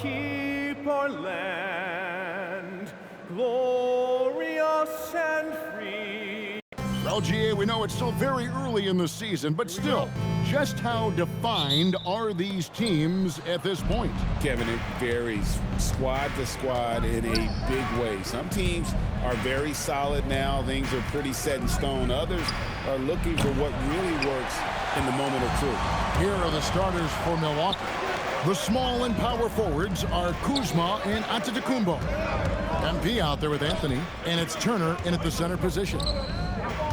Keep our land glorious and free. Well, GA, we know it's still very early in the season, but still, just how defined are these teams at this point? Kevin, it varies squad to squad in a big way. Some teams are very solid now. Things are pretty set in stone. Others are looking for what really works in the moment of truth. Here are the starters for Milwaukee. The small and power forwards are Kuzma and Antetokounmpo. MP out there with Anthony, and it's Turner in at the center position.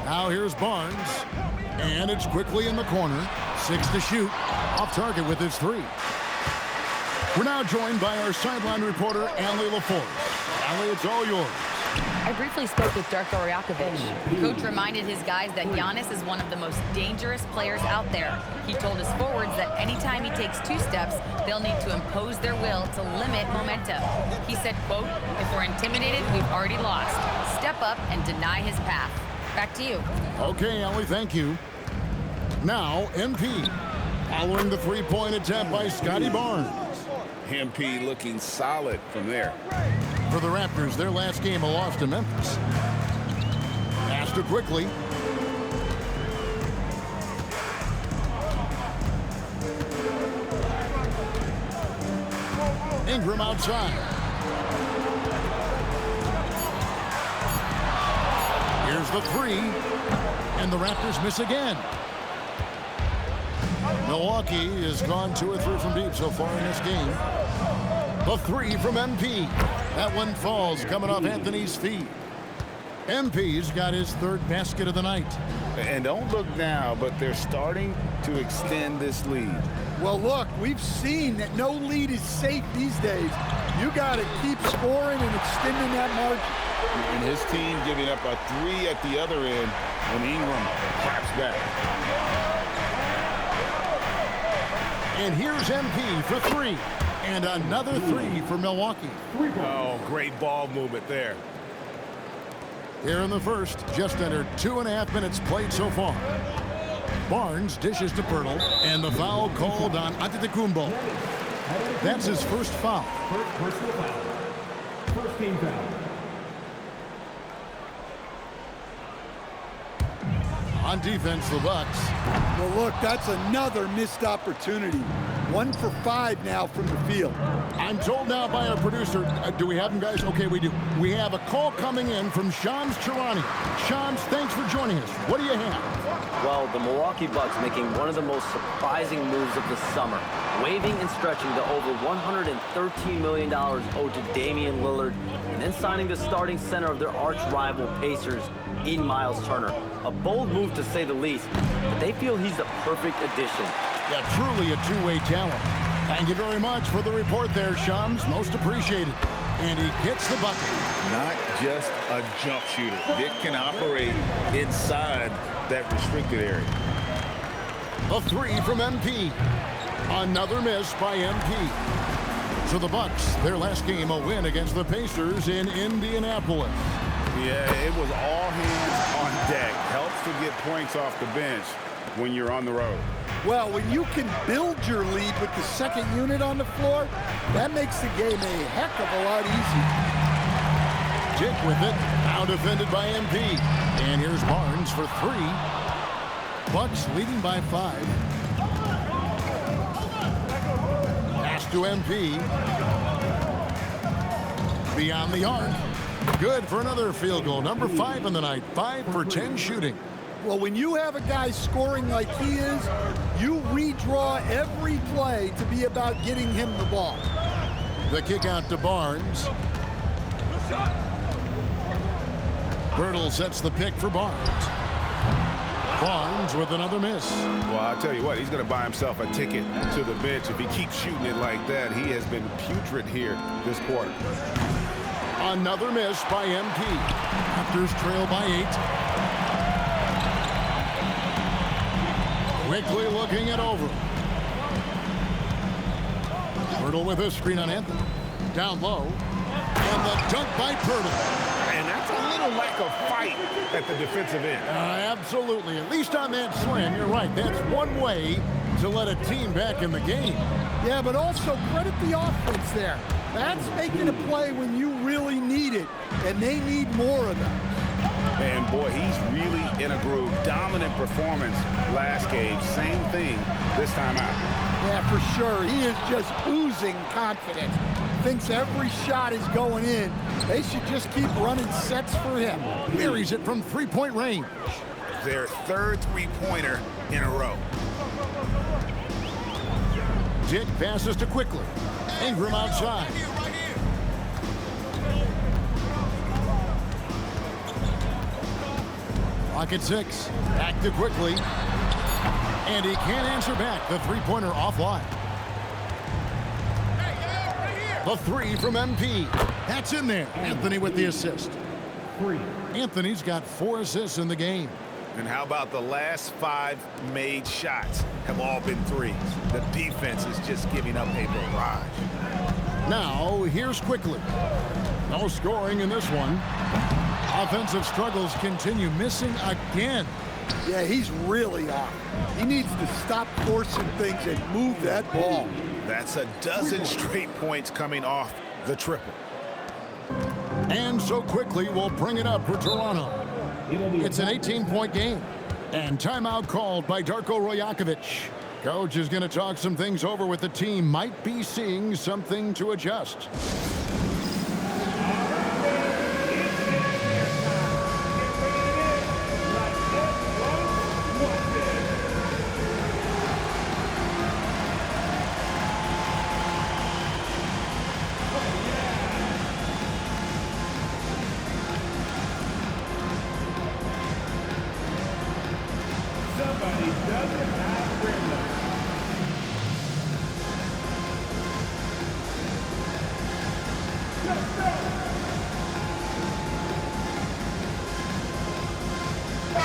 Now here's Barnes, and it's quickly in the corner. 6 to shoot, off target with his 3. We're now joined by our sideline reporter, Allie LaForce. Allie, it's all yours. I briefly spoke with Darko Rajakovic. Coach reminded his guys that Giannis is one of the most dangerous players out there. He told his forwards that anytime he takes 2 steps, they'll need to impose their will to limit momentum. He said, quote, "If we're intimidated, we've already lost. Step up and deny his path." Back to you. Okay, Allie, thank you. Now, MP. Following the 3-point attempt by Scotty Barnes. MP looking solid from there. For the Raptors, their last game, a loss to Memphis. Pass to quickly. Ingram outside. Here's the 3. And the Raptors miss again. Milwaukee has gone 2 or 3 from deep so far in this game. The 3 from MP. That one falls, coming off Anthony's feet. MP's got his 3rd basket of the night. And don't look now, but they're starting to extend this lead. Well, look, we've seen that no lead is safe these days. You got to keep scoring and extending that margin. And his team giving up a 3 at the other end when Ingram claps back. And here's MP for 3. And another 3 for Milwaukee. Oh, great ball movement there. Here in the first, just under 2.5 minutes played so far. Barnes dishes to Pirtle, and the foul called on Antetokounmpo. That's his first foul. First personal foul. First team foul. On defense, the Bucks. Well, look, that's another missed opportunity. 1 for 5 now from the field. I'm told now by our producer, do we have him, guys? Okay, we do. We have a call coming in from Shams Charania. Shams, thanks for joining us. What do you have? Well, the Milwaukee Bucks making one of the most surprising moves of the summer, waiving and stretching the over $113 million owed to Damian Lillard, and then signing the starting center of their arch-rival Pacers in Miles Turner. A bold move to say the least, but they feel he's the perfect addition. Yeah, truly a two-way talent. Thank you very much for the report there, Shams. Most appreciated. And he gets the bucket. Not just a jump shooter. Dick can operate inside that restricted area. A 3 from MP. Another miss by MP. So the Bucks, their last game, a win against the Pacers in Indianapolis. Yeah, it was all hands on deck. Helps to get points off the bench when you're on the road. Well, when you can build your lead with the second unit on the floor, that makes the game a heck of a lot easier. Tick with it. Now defended by MP. And here's Barnes for 3. Bucks leading by 5. Pass to MP. Beyond the arc. Good for another field goal. Number 5 in the night. 5 for 10 shooting. Well, when you have a guy scoring like he is, you redraw every play to be about getting him the ball. The kick out to Barnes. Birtle sets the pick for Barnes. Barnes with another miss. Well, I'll tell you what, he's going to buy himself a ticket to the bench. If he keeps shooting it like that, he has been putrid here this quarter. Another miss by MP. Raptors trail by 8. Quickly looking it over. Pirtle with a screen on Anthony. Down low. And the dunk by Pirtle. And that's a little lack of fight at the defensive end. Absolutely. At least on that slam, you're right. That's one way to let a team back in the game. Yeah, but also credit the offense there. That's making a play when you really need it, and they need more of that. And boy, he's really in a groove. Dominant performance last game. Same thing this time out. Yeah, for sure. He is just oozing confidence. Thinks every shot is going in. They should just keep running sets for him. Buries it from three-point range. Their third three-pointer in a row. Dick passes to Quickly. Ingram outside. Clock at 6. Back to Quickly. And he can't answer back. The three-pointer offline. The three from MP. That's in there. Anthony with the assist. Anthony's got 4 assists in the game. And how about the last 5 made shots have all been threes? The defense is just giving up a barrage. Now, here's Quickly. No scoring in this one. Offensive struggles continue, missing again. Yeah, he's really off. He needs to stop forcing things and move that ball. That's a dozen straight points coming off the triple. And so Quickly will bring it up for Toronto. It's an 18-point game. And timeout called by Darko Rajakovic. Coach is going to talk some things over with the team. Might be seeing something to adjust.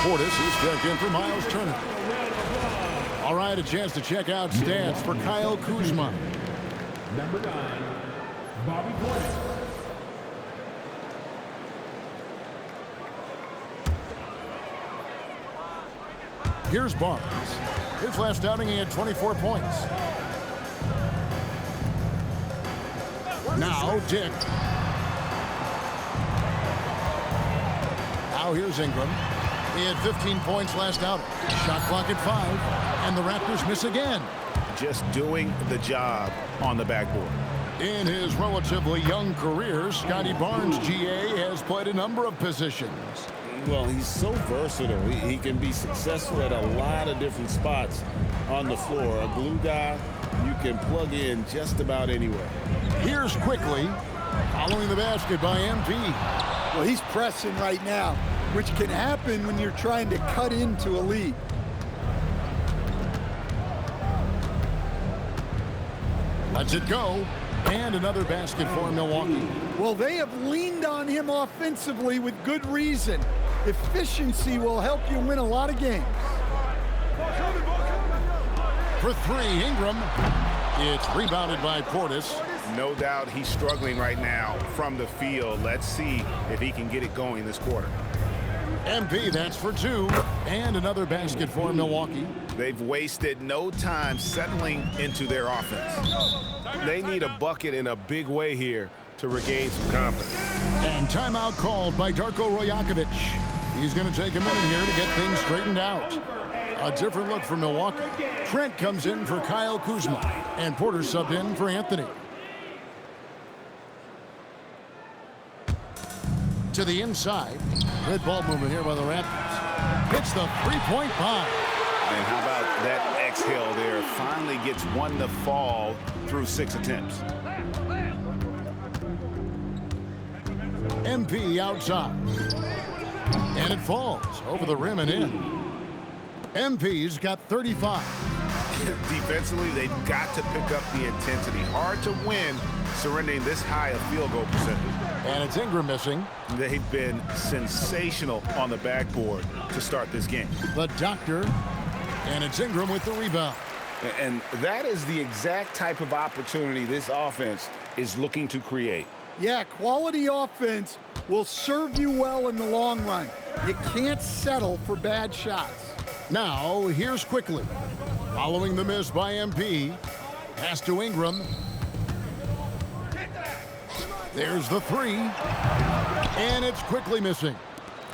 Portis is checked in for Miles Turner. All right, a chance to check out stats for Kyle Kuzma. Number 9, Bobby Portis. Here's Barnes. His last outing, he had 24 points. Now, Dick. Now here's Ingram. He had 15 points last outing. Shot clock at 5, and the Raptors miss again. Just doing the job on the backboard. In his relatively young career, Scotty Barnes, GA, has played a number of positions. Well, he's so versatile. He can be successful at a lot of different spots on the floor. A glue guy you can plug in just about anywhere. Here's Quickly, following the basket by MP. Well, he's pressing right now, which can happen when you're trying to cut into a lead. Lets it go. And another basket for Milwaukee. Well, they have leaned on him offensively with good reason. Efficiency will help you win a lot of games. For 3, Ingram. It's rebounded by Portis. No doubt he's struggling right now from the field. Let's see if he can get it going this quarter. MP, that's for 2. And another basket for Milwaukee. They've wasted no time settling into their offense. They need a bucket in a big way here to regain some confidence. And timeout called by Darko Rajakovic. He's going to take a minute here to get things straightened out. A different look for Milwaukee. Trent comes in for Kyle Kuzma. And Porter subbed in for Anthony. To the inside. Good ball movement here by the Raptors. Hits the three-point bomb. And how about that exhale there? Finally gets one to fall through 6 attempts. MP outside. And it falls over the rim and in. MP's got 35. Defensively, they've got to pick up the intensity. Hard to win surrendering this high a field goal percentage. And it's Ingram missing. They've been sensational on the backboard to start this game. The doctor. And it's Ingram with the rebound. And that is the exact type of opportunity this offense is looking to create. Yeah, quality offense will serve you well in the long run. You can't settle for bad shots. Now, here's Quickly. Following the miss by MP. Pass to Ingram. There's the three. And it's quickly missing.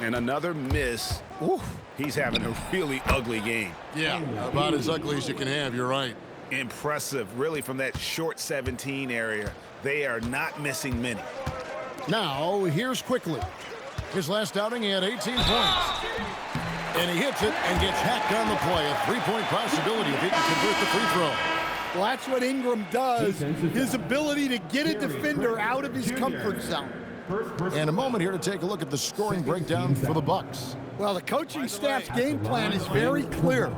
And another miss. Ooh, he's having a really ugly game. Yeah, about as ugly as you can have, you're right. Impressive, really, from that short 17 area. They are not missing many. Now, here's Quickly. His last outing, he had 18 points. And he hits it and gets hacked on the play. A three-point possibility if he can convert the free throw. Well, that's what Ingram does. His ability to get a defender out of his comfort zone. And a moment here to take a look at the scoring breakdown for the Bucks. Well, the coaching staff's game plan is very clear.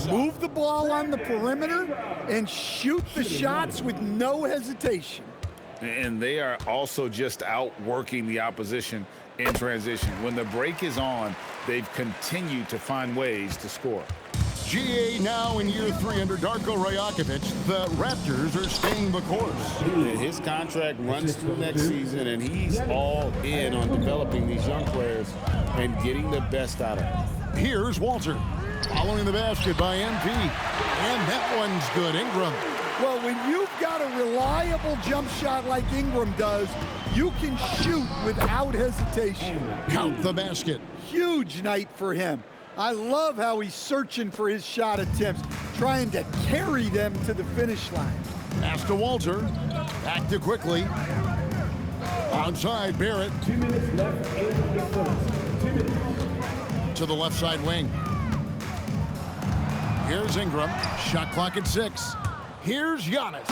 Move the ball on the perimeter and shoot the shots with no hesitation. And they are also just outworking the opposition in transition. When the break is on, they've continued to find ways to score. GA now in year 3 under Darko Rajakovic. The Raptors are staying the course. His contract runs through next season, and he's all in on developing these young players and getting the best out of them. Here's Walter. Following the basket by MP. And that one's good. Ingram. Well, when you've got a reliable jump shot like Ingram does, you can shoot without hesitation. Count the basket. Huge night for him. I love how he's searching for his shot attempts, trying to carry them to the finish line. Pass to Walter. Back to Quickly. Outside, Barrett. 2 minutes left in the first. 2 minutes. To the left side wing. Here's Ingram. Shot clock at 6. Here's Giannis.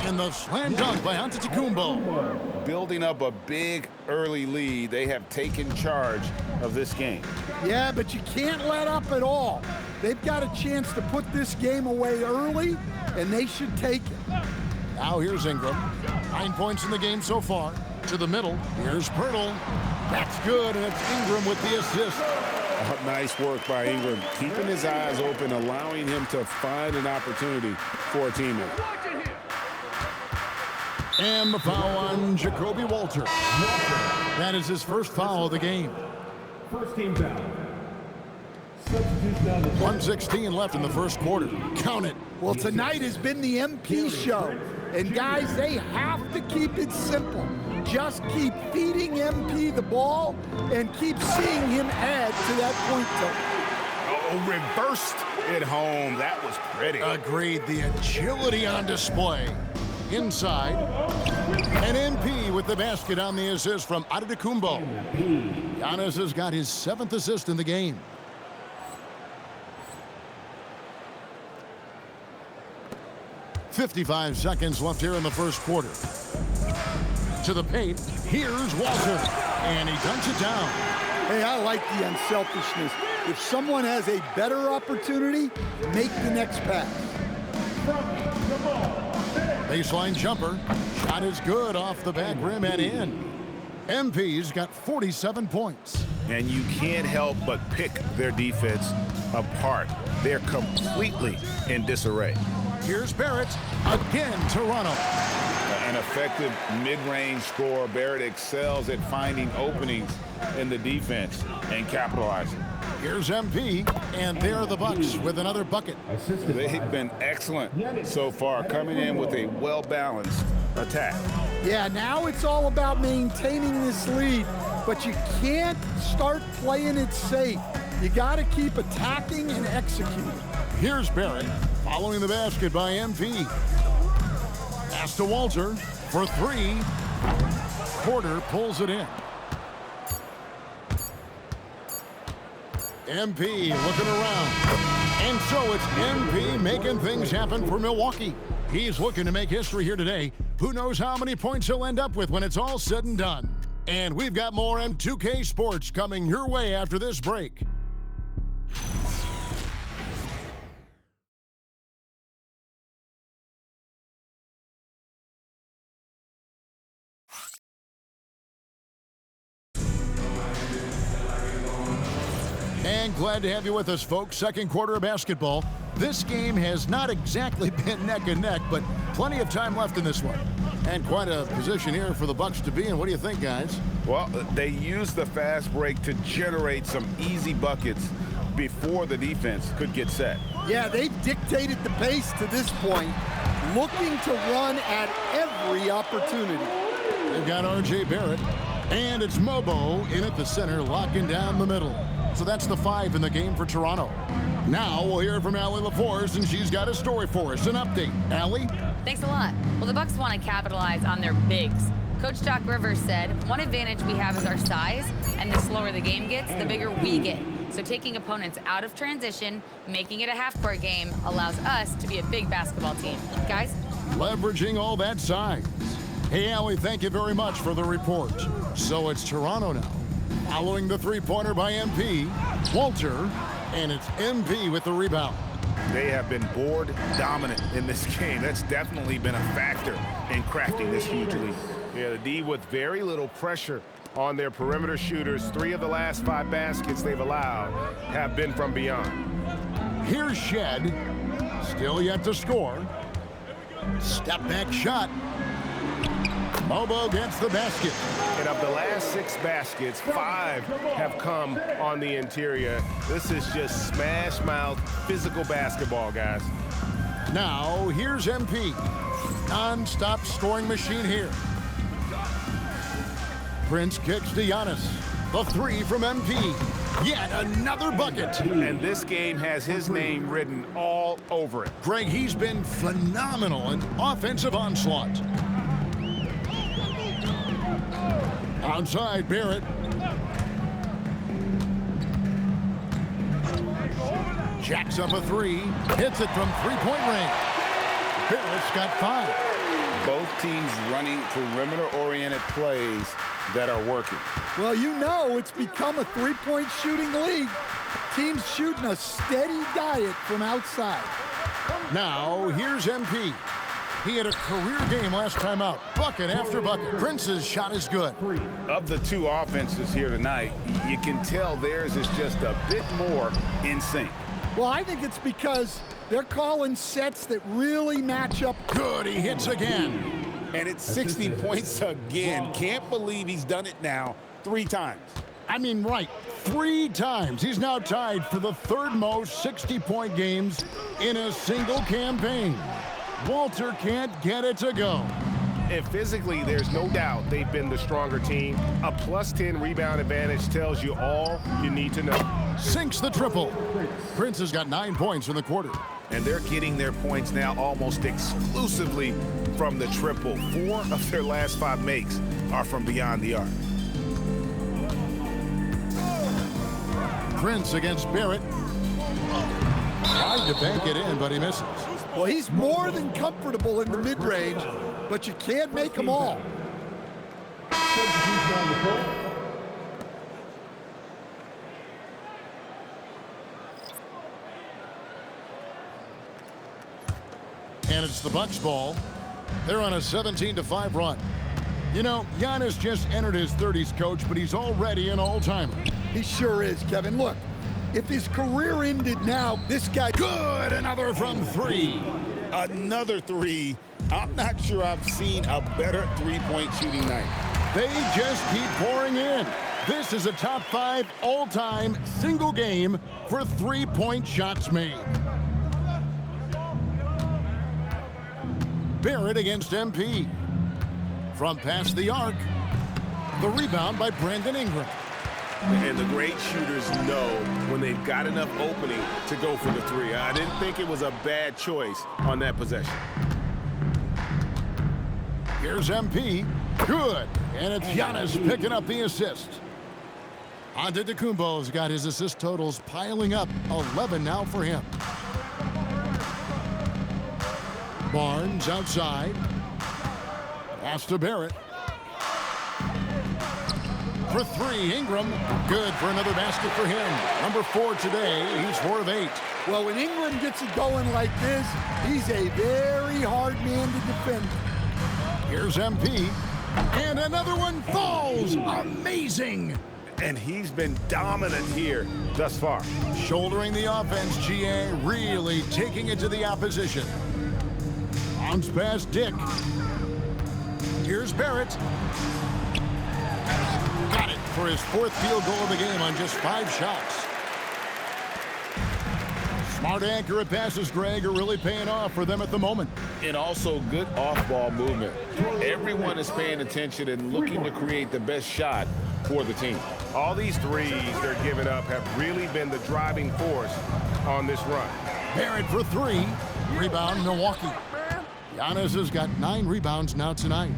And the slam dunk by Antetokounmpo. Building up a big early lead, they have taken charge of this game. Yeah, but you can't let up at all. They've got a chance to put this game away early, and they should take it. Now here's Ingram. 9 points in the game so far. To the middle. Here's Pirtle. That's good, and it's Ingram with the assist. Nice work by Ingram, keeping his eyes open, allowing him to find an opportunity for a teammate. And the foul on Jacoby Walter. That is his first foul of the game. First team foul. Substitution on the 1:16 left in the first quarter. Count it. Well, tonight has been the MP show. And guys, they have to keep it simple. Just keep feeding MP the ball and keep seeing him add to that point total. Oh, reversed it home. That was pretty. Agreed. The agility on display. Inside. And MP with the basket on the assist from Antetokounmpo. Giannis has got his 7th assist in the game. .55 seconds left here in the first quarter. To the paint, here's Walter, and he dunks it down. Hey, I like the unselfishness. If someone has a better opportunity, make the next pass. Baseline jumper, shot is good off the back rim and in. MP's got 47 points. And you can't help but pick their defense apart. They're completely in disarray. Here's Barrett, again Toronto. An effective mid-range scorer. Barrett excels at finding openings in the defense and capitalizing. Here's MP, and there the Bucks with another bucket. They've been excellent so far, coming in with a well-balanced attack. Yeah, now it's all about maintaining this lead, but you can't start playing it safe. You got to keep attacking and executing. Here's Barrett, following the basket by MP. Pass to Walter for 3. Porter pulls it in. MP looking around. And so it's MP making things happen for Milwaukee. He's looking to make history here today. Who knows how many points he'll end up with when it's all said and done. And we've got more M2K Sports coming your way after this break. And glad to have you with us, folks. Second quarter of basketball. This game has not exactly been neck and neck, but plenty of time left in this one. And quite a position here for the Bucks to be in. What do you think, guys? Well, they used the fast break to generate some easy buckets before the defense could get set. Yeah, they've dictated the pace to this point, looking to run at every opportunity. They've got R.J. Barrett, and it's Mobo in at the center, locking down the middle. So that's the 5 in the game for Toronto. Now we'll hear from Allie LaForce, and she's got a story for us. An update. Allie? Thanks a lot. Well, the Bucks want to capitalize on their bigs. Coach Doc Rivers said, one advantage we have is our size, and the slower the game gets, the bigger we get. So taking opponents out of transition, making it a half-court game, allows us to be a big basketball team. Guys? Leveraging all that size. Hey, Allie, thank you very much for the report. So it's Toronto now. Following the three-pointer by MP, Walter, and it's MP with the rebound. They have been board dominant in this game. That's definitely been a factor in crafting this huge lead. Yeah, the D with very little pressure on their perimeter shooters. 3 of the last 5 baskets they've allowed have been from beyond. Here's Shed. Still yet to score. Step back shot. Mobo gets the basket. And of the last 6 baskets, 5 have come on the interior. This is just smash mouth physical basketball, guys. Now, here's MP. Non-stop scoring machine here. Prince kicks to Giannis. The 3 from MP. Yet another bucket. And this game has his name written all over it. Greg, he's been phenomenal in offensive onslaught. Outside, Barrett. Jacks up a 3. Hits it from three-point range. Barrett's got 5. Both teams running perimeter-oriented plays that are working. Well, you know it's become a three-point shooting league. Teams shooting a steady diet from outside. Now, here's MP. He had a career game last time out. Bucket after bucket. Prince's shot is good. Of the 2 offenses here tonight, you can tell theirs is just a bit more in sync. Well, I think it's because they're calling sets that really match up. Good, he hits again. And it's 60 points again. Can't believe he's done it now 3 times. I mean, right, 3 times. He's now tied for the 3rd most 60-point games in a single campaign. Walter can't get it to go. And physically, there's no doubt they've been the stronger team. A +10 rebound advantage tells you all you need to know. Sinks the triple. Prince has got 9 points in the quarter. And they're getting their points now almost exclusively from the triple. 4 of their last 5 makes are from beyond the arc. Prince against Barrett. Tried to bank it in, but he misses. Well, he's more than comfortable in the mid-range, but you can't make them all. And it's the Bucks ball. They're on a 17-5 run. You know, Giannis just entered his 30s, coach, but he's already an all-timer. He sure is, Kevin. Look, if his career ended now, this guy... Good, another from 3. Another 3. I'm not sure I've seen a better three-point shooting night. They just keep pouring in. This is a top 5 all-time single game for three-point shots made. Barrett against MP. From past the arc. The rebound by Brandon Ingram. And the great shooters know when they've got enough opening to go for the 3. I didn't think it was a bad choice on that possession. Here's MP. Good. And it's Giannis picking up the assist. Antetokounmpo's got his assist totals piling up. 11 now for him. Barnes outside. Pass to Barrett. For 3, Ingram. Good for another basket for him. Number 4 today. He's 4 of 8. Well, when Ingram gets it going like this, he's a very hard man to defend. Here's MP. And another one falls. Amazing. And he's been dominant here thus far. Shouldering the offense, GA really taking it to the opposition. Bounce past Dick. Here's Barrett. Got it for his 4th field goal of the game on just 5 shots. Smart accurate passes, Greg, are really paying off for them at the moment. And also good off-ball movement. Everyone is paying attention and looking to create the best shot for the team. All these threes they're giving up have really been the driving force on this run. Barrett for three. Rebound, Milwaukee. Giannis has got 9 rebounds now tonight.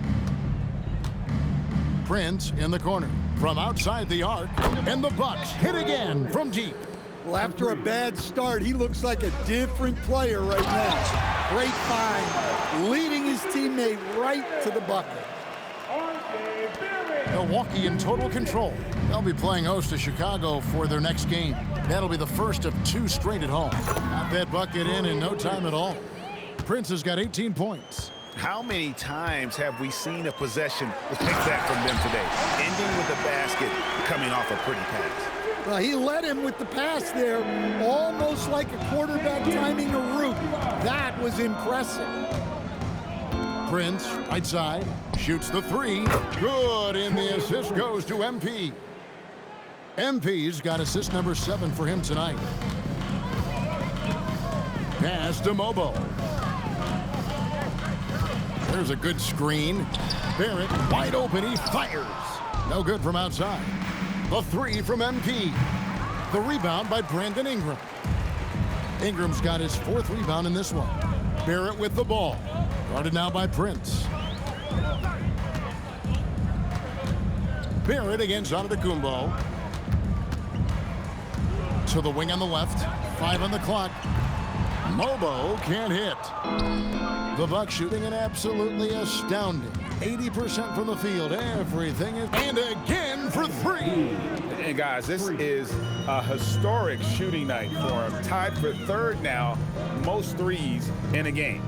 Prince in the corner from outside the arc, and the Bucks hit again from deep. Well, after a bad start, he looks like a different player right now. Great find, leading his teammate right to the bucket. Milwaukee in total control. They'll be playing host to Chicago for their next game. That'll be the first of 2 straight at home. Got that bucket in no time at all. Prince has got 18 points. How many times have we seen a possession like that from them today? Ending with a basket, coming off a pretty pass. Well, he led him with the pass there, almost like a quarterback timing a route. That was impressive. Prince, right side, shoots the 3. Good, and the assist goes to MP. MP's got assist number 7 for him tonight. Pass to Mobo. There's a good screen. Barrett wide open, he fires. No good from outside. The 3 from MP. The rebound by Brandon Ingram. Ingram's got his 4th rebound in this one. Barrett with the ball. Guarded now by Prince. Barrett against Antetokounmpo. To the wing on the left. 5 on the clock. Mobo can't hit. The Bucks shooting an absolutely astounding 80% from the field. Everything is... And again for 3. And guys, this is a historic shooting night for him. Tied for 3rd now, most threes in a game.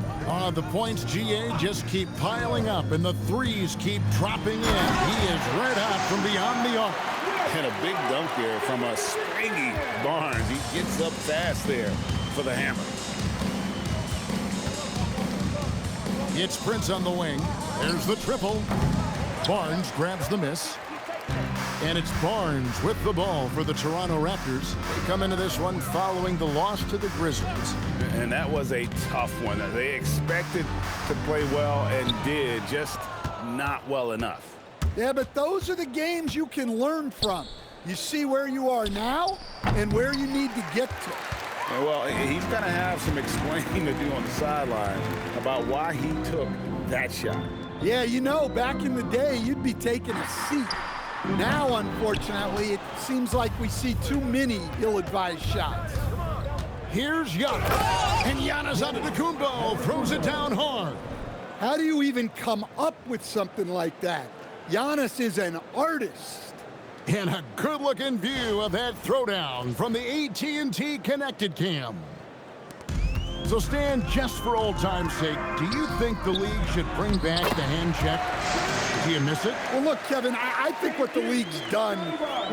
The points, GA, just keep piling up, and the threes keep dropping in. He is right out from beyond the arc. And a big dunk there from a springy Barnes. He gets up fast there for the hammer. It's Prince on the wing. There's the triple. Barnes grabs the miss. And it's Barnes with the ball for the Toronto Raptors. They come into this one following the loss to the Grizzlies. And that was a tough one. They expected to play well and did, just not well enough. Yeah, but those are the games you can learn from. You see where you are now and where you need to get to. Yeah, well, he's going to have some explaining to do on the sideline about why he took that shot. Yeah, you know, back in the day, you'd be taking a seat. Now, unfortunately, it seems like we see too many ill-advised shots. Here's Giannis. And Giannis Antetokounmpo throws it down hard. How do you even come up with something like that? Giannis is an artist. And a good-looking view of that throwdown from the AT&T Connected Cam. So, Stan, just for old time's sake, do you think the league should bring back the hand check? Do you miss it? Well, look, Kevin, I think what the league's done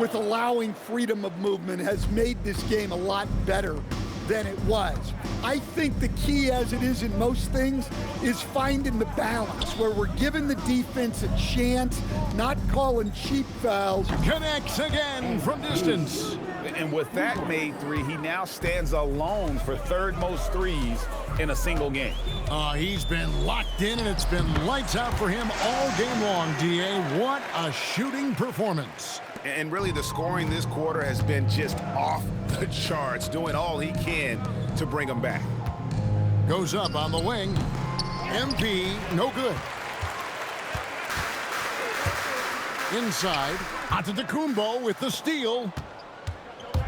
with allowing freedom of movement has made this game a lot better than it was. I think the key, as it is in most things, is finding the balance where we're giving the defense a chance, not calling cheap fouls. Connects again from distance. And with that made 3, he now stands alone for 3rd most threes in a single game. He's been locked in, and it's been lights out for him all game long, D.A. What a shooting performance. And really, the scoring this quarter has been just off the charts, doing all he can to bring them back. Goes up on the wing. MP, no good. Inside, Antetokounmpo with the steal.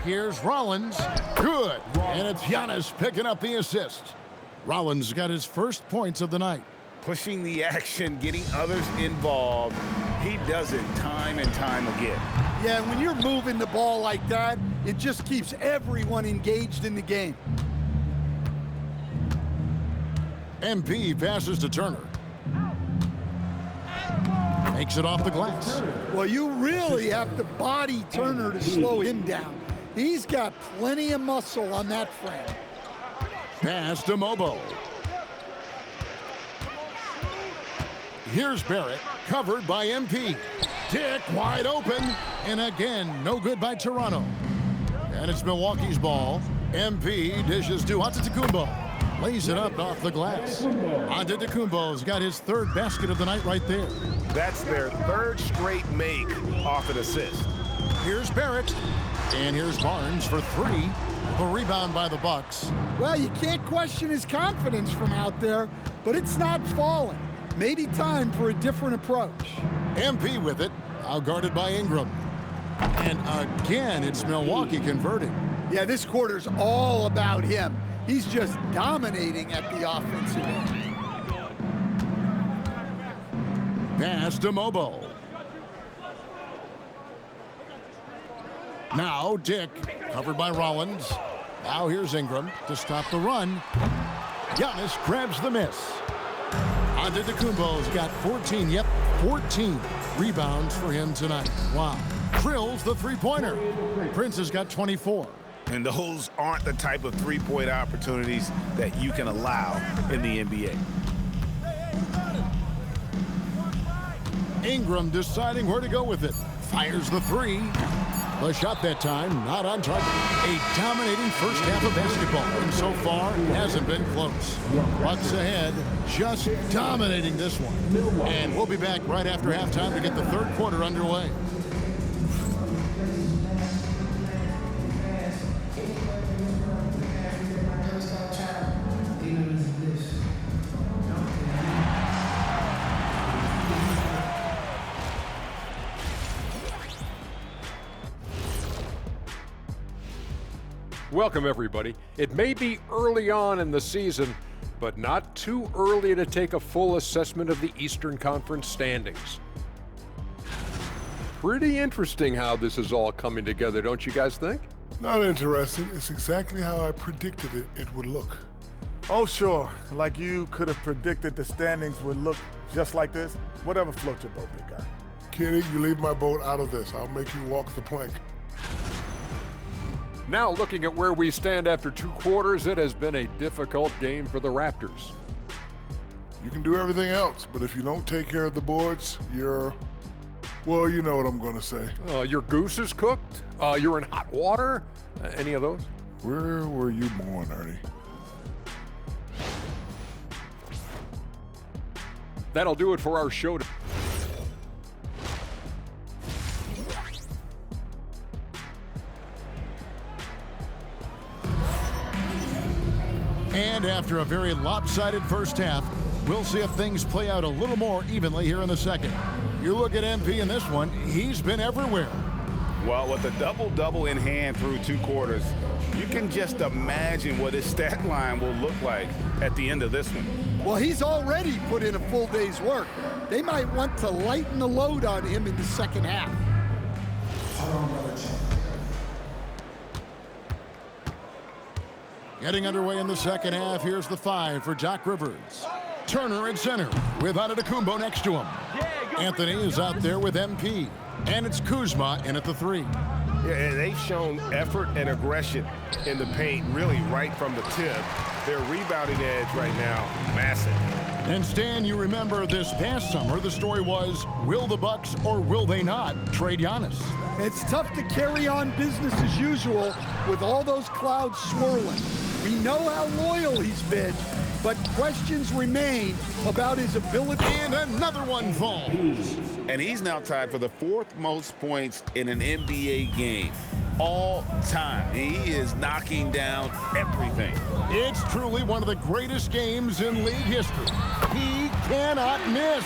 Here's Rollins. Good. And it's Giannis picking up the assist. Rollins got his first points of the night. Pushing the action, getting others involved. He does it time and time again. Yeah, when you're moving the ball like that, it just keeps everyone engaged in the game. MP passes to Turner. Makes it off the glass. Well, you really have to body Turner to slow him down. He's got plenty of muscle on that frame. Pass to Mobo. Here's Barrett, covered by MP. Dick wide open, and again, no good by Toronto. And it's Milwaukee's ball. MP dishes to Antetokounmpo. Lays it up off the glass. Antetokounmpo's got his third basket of the night right there. That's their third straight make off an assist. Here's Barrett. And here's Barnes for three. The rebound by the Bucks. Well, you can't question his confidence from out there, but it's not falling. Maybe time for a different approach. MP with it, outguarded by Ingram. And again, it's Milwaukee converting. Yeah, this quarter's all about him. He's just dominating at the offensive end. Pass to Mobo. Now Dick, covered by Rollins. Now here's Ingram to stop the run. Giannis grabs the miss. Antetokounmpo's got 14 rebounds for him tonight. Wow. Drills the three-pointer. Prince has got 24. And those aren't the type of three-point opportunities that you can allow in the NBA. Ingram deciding where to go with it. Fires the three. The shot that time, not on target. A dominating first half of basketball, and so far hasn't been close. Bucks ahead, just dominating this one. And we'll be back right after halftime to get the third quarter underway. Welcome, everybody. It may be early on in the season, but not too early to take a full assessment of the Eastern Conference standings. Pretty interesting how this is all coming together, don't you guys think? Not interesting. It's exactly how I predicted it would look. Oh, sure. Like you could have predicted the standings would look just like this. Whatever floats your boat, big guy. Kenny, you leave my boat out of this. I'll make you walk the plank. Now, looking at where we stand after two quarters, it has been a difficult game for the Raptors. You can do everything else, but if you don't take care of the boards, well, you know what I'm going to say. Your goose is cooked? You're in hot water? Any of those? Where were you born, Ernie? That'll do it for our show. And after a very lopsided first half, we'll see if things play out a little more evenly here in the second. You look at MP in this one, he's been everywhere. Well, with a double-double in hand through two quarters, you can just imagine what his stat line will look like at the end of this one. Well, he's already put in a full day's work. They might want to lighten the load on him in the second half. Getting underway in the second half, here's the five for Doc Rivers. Turner at center with Antetokounmpo next to him. Anthony is out there with MP. And it's Kuzma in at the three. Yeah, and they've shown effort and aggression in the paint really right from the tip. Their rebounding edge right now, massive. And Stan, you remember this past summer, the story was, will the Bucks or will they not trade Giannis? It's tough to carry on business as usual with all those clouds swirling. We know how loyal he's been, but questions remain about his ability. And another one falls. And he's now tied for the fourth most points in an NBA game all time. He is knocking down everything. It's truly one of the greatest games in league history. He cannot miss.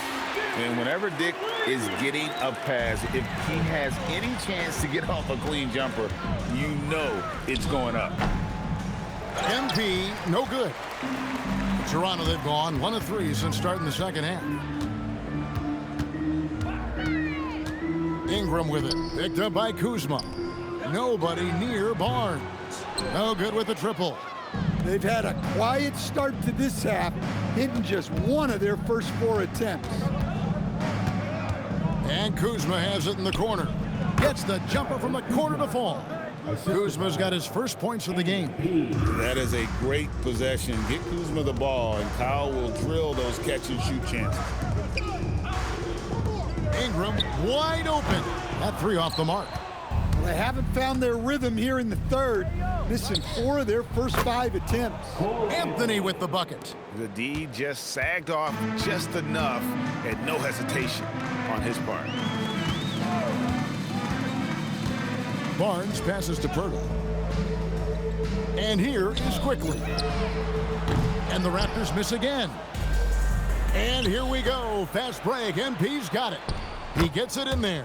And whenever Dick is getting a pass, if he has any chance to get off a clean jumper, you know it's going up. MP, no good. Toronto, they've gone 1 of 3 since starting the second half. Ingram with it, picked up by Kuzma. Nobody near Barnes. No good with the triple. They've had a quiet start to this half, hitting just one of their first 4 attempts. And Kuzma has it in the corner. Gets the jumper from the corner to fall. Kuzma's got his first points of the game. That is a great possession. Get Kuzma the ball, and Kyle will drill those catch-and-shoot chances. Ingram wide open. That three off the mark. They haven't found their rhythm here in the third. missing 4 of their first 5 attempts. Anthony with the bucket. The D just sagged off just enough and no hesitation on his part. Barnes passes to Pirtle. And here is Quickly. And the Raptors miss again. And here we go. Fast break. MP's got it. He gets it in there.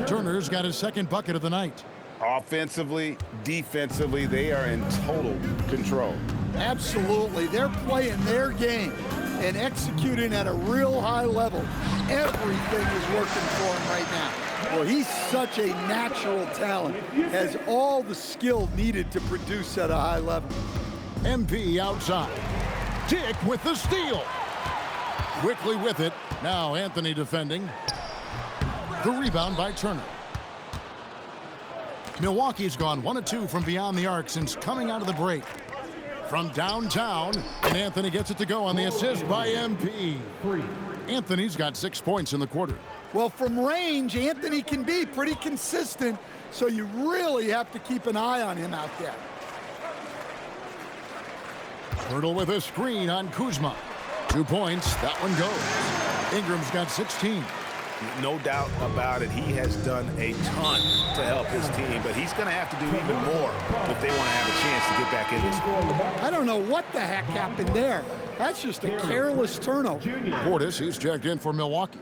Turner's got his second bucket of the night. Offensively, defensively, they are in total control. Absolutely. They're playing their game and executing at a real high level. Everything is working for him right now. Well, he's such a natural talent, has all the skill needed to produce at a high level. MP outside. Dick with the steal. Quickly with it. Now Anthony defending. The rebound by Turner. Milwaukee's gone 1 of 2 from beyond the arc since coming out of the break. From downtown, and Anthony gets it to go on the assist by MP. Anthony's got 6 points in the quarter. Well, from range, Anthony can be pretty consistent, so you really have to keep an eye on him out there. Pirtle with a screen on Kuzma. 2 points, that one goes. Ingram's got 16. No doubt about it, he has done a ton to help his team, but he's going to have to do even more if they want to have a chance to get back in this. I don't know what the heck happened there. That's just a careless turnover. Portis, he's checked in for Milwaukee.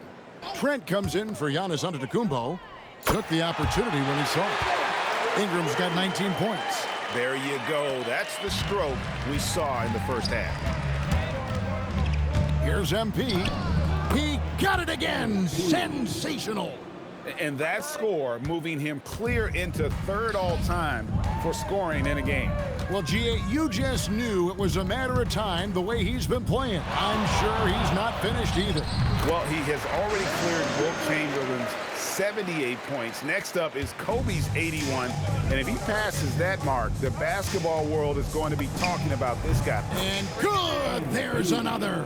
Trent comes in for Giannis Antetokounmpo. Took the opportunity when he saw it. Ingram's got 19 points. There you go. That's the stroke we saw in the first half. Here's MP. He got it again. Sensational. And that score moving him clear into third all-time for scoring in a game. Well, G.A., you just knew it was a matter of time the way he's been playing. I'm sure he's not finished either. Well, he has already cleared Wilt Chamberlain's 78 points. Next up is Kobe's 81. And if he passes that mark, the basketball world is going to be talking about this guy. And good! There's another.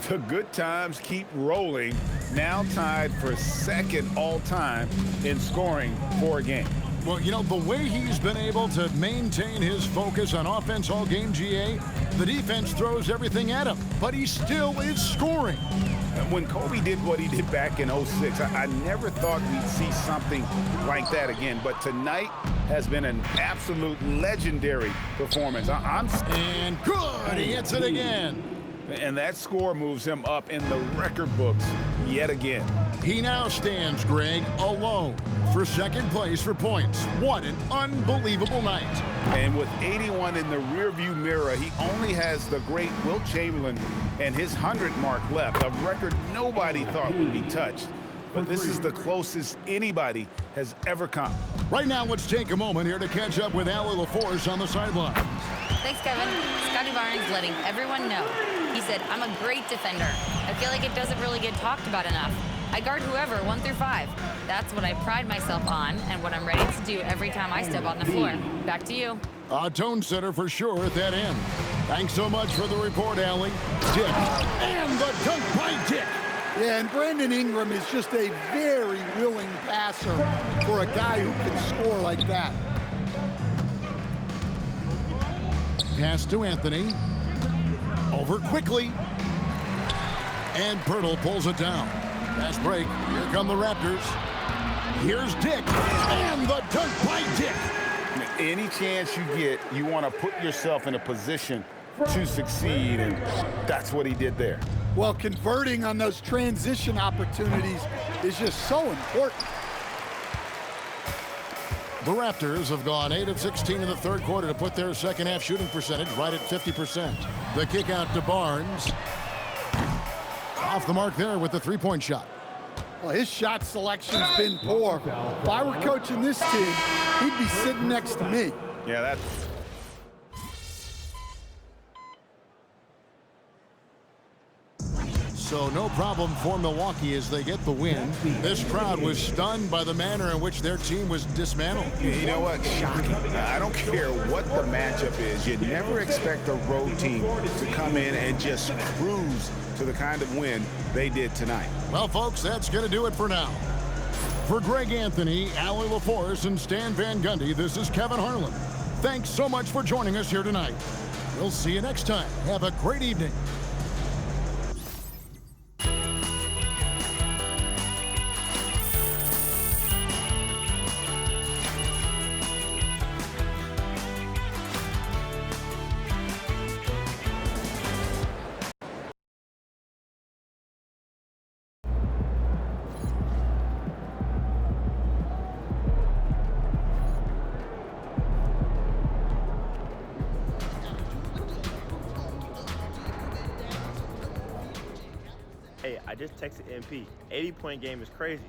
The good times keep rolling. Now tied for second all-time in scoring for a game. Well, you know, the way he's been able to maintain his focus on offense all game, GA, the defense throws everything at him, but he still is scoring. When Kobe did what he did back in 06, I never thought we'd see something like that again. But tonight has been an absolute legendary performance. And good, he hits it again. And that score moves him up in the record books yet again. He now stands, Greg, alone for second place for points. What an unbelievable night. And with 81 in the rearview mirror, he only has the great Wilt Chamberlain and his 100 mark left, a record nobody thought would be touched. But this is the closest anybody has ever come. Right now, let's take a moment here to catch up with Allie LaForce on the sideline. Thanks, Kevin. Scotty Barnes letting everyone know. He said, I'm a great defender. I feel like it doesn't really get talked about enough. I guard whoever, 1 through 5. That's what I pride myself on and what I'm ready to do every time I step on the floor. Back to you. A tone setter for sure at that end. Thanks so much for the report, Allie. Dick. And the dunk by Dick. Yeah, and Brandon Ingram is just a very willing passer for a guy who can score like that. Pass to Anthony. Over quickly. And Pirtle pulls it down. Fast break. Here come the Raptors. Here's Dick. And the dunk by Dick. Any chance you get, you want to put yourself in a position to succeed, and that's what he did there. Well, converting on those transition opportunities is just so important. The Raptors have gone 8 of 16 in the third quarter to put their second half shooting percentage right at 50%. The kick out to Barnes. Off the mark there with the three-point shot. Well, his shot selection's been poor. If I were coaching this team, he'd be sitting next to me. Yeah, that's... So no problem for Milwaukee as they get the win. This crowd was stunned by the manner in which their team was dismantled. You know what? Shocking. I don't care what the matchup is. You never expect a road team to come in and just cruise to the kind of win they did tonight. Well, folks, that's going to do it for now. For Greg Anthony, Allie LaForce, and Stan Van Gundy, this is Kevin Harlan. Thanks so much for joining us here tonight. We'll see you next time. Have a great evening. Hey, I just texted MP. 80-point game is crazy.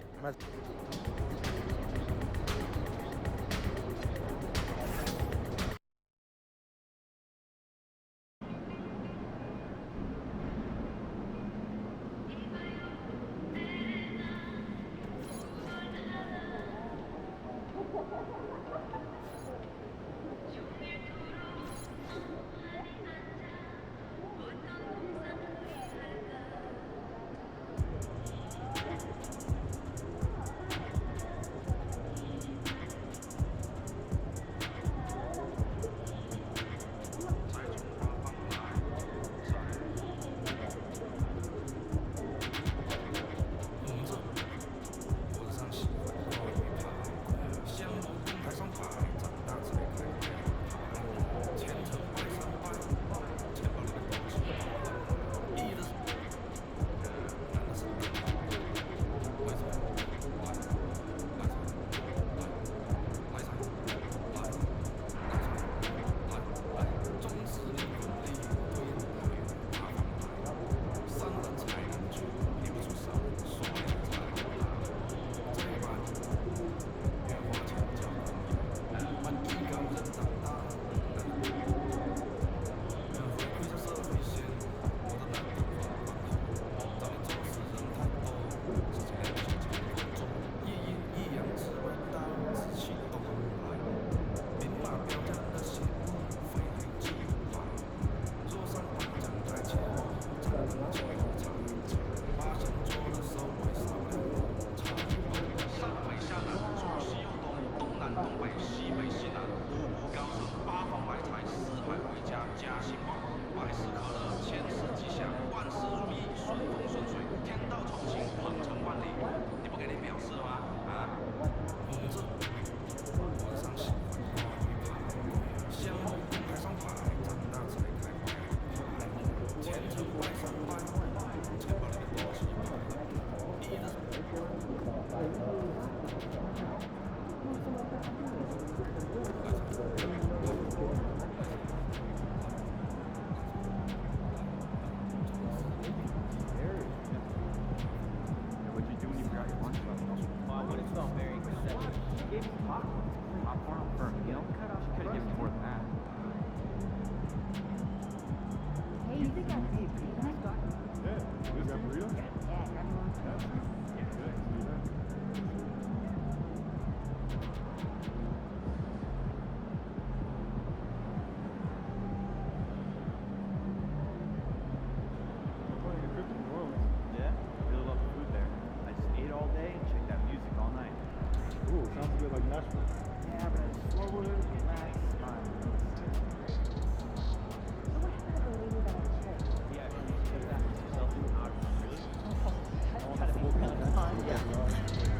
Yeah.